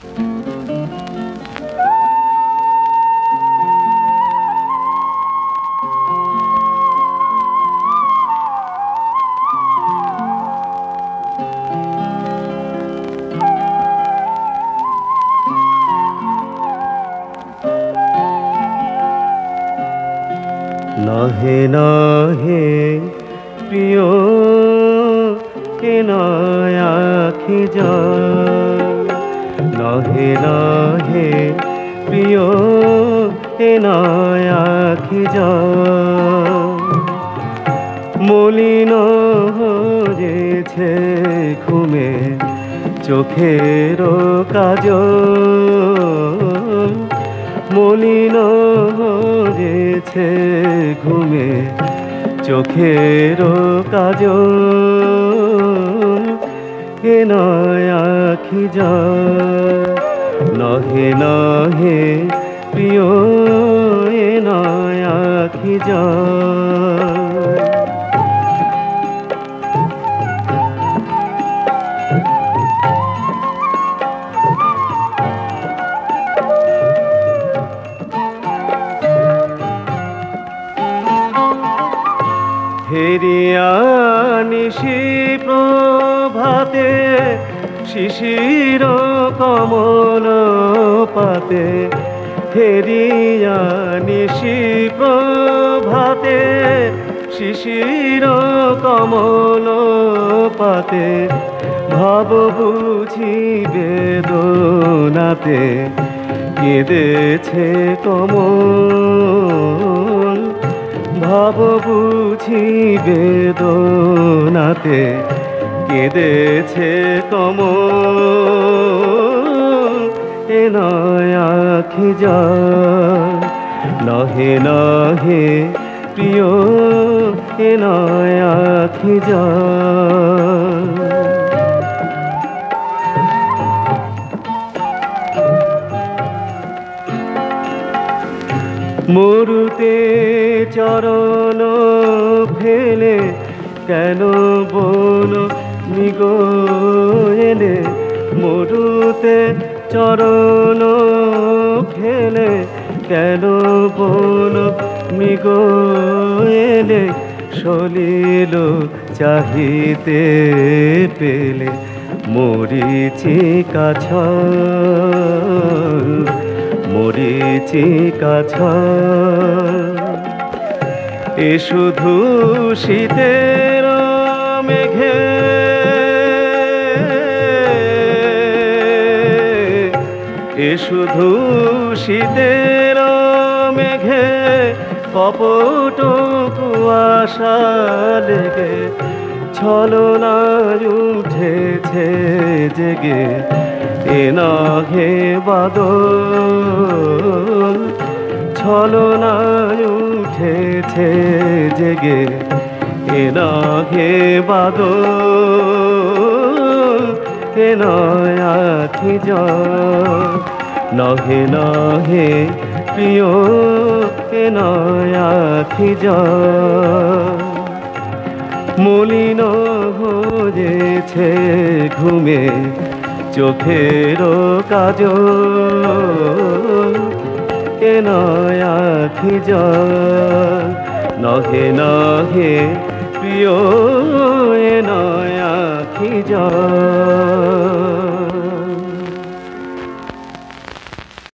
নহে নহে প্রিয় কে নয় আখি জল, নহে নহে প্রিয় কে নয় আখি জল। মলিন হয়েছে ঘুমে চোখের কাজল, মলিন হয়েছে ঘুমে চোখের কাজল। কে নয় আখি জল, নহে নহে প্রিয় এ নয় আখি জল। ফেরিয়া নিশি প্রভাতে শিশির কমল পাতে, ফেরিয়া নিশি প্রভাতে শিশির কমল পাতে। ভাব বুঝি বেদনাতে কেঁদেছে কমল, ভাব বুঝি বেদনাতে কেঁদেছে কমল। এ নয় আখি জল, নহে নহে প্রিয় এ নয় আখি জল। মরুতে চরণ ফেলে কেন বন নিগো এলে, মরুতে চরণ ফেলে কেন বন নিগো এলে। সলিল চাহিতে পেলে মরিচিকা ছল, মরিচিকা ছল। এ শুধু শীতের মেঘে, এ শুধু শীতের মেঘে কপট কুয়াশা লেগে ছলনায় উঠেছে জেগে। এ নহে বাদল, ছলনায় উঠেছে জেগে। এ নহে বাদল, এ নয় আখি জল, নহে নহে প্রিয় এ নয় আখি জল। মলিন হয়েছে ঘুমে চোখের কাজল, এ নয় আখি জল, নহে নহে প্রিয় এ নয় আখি জল।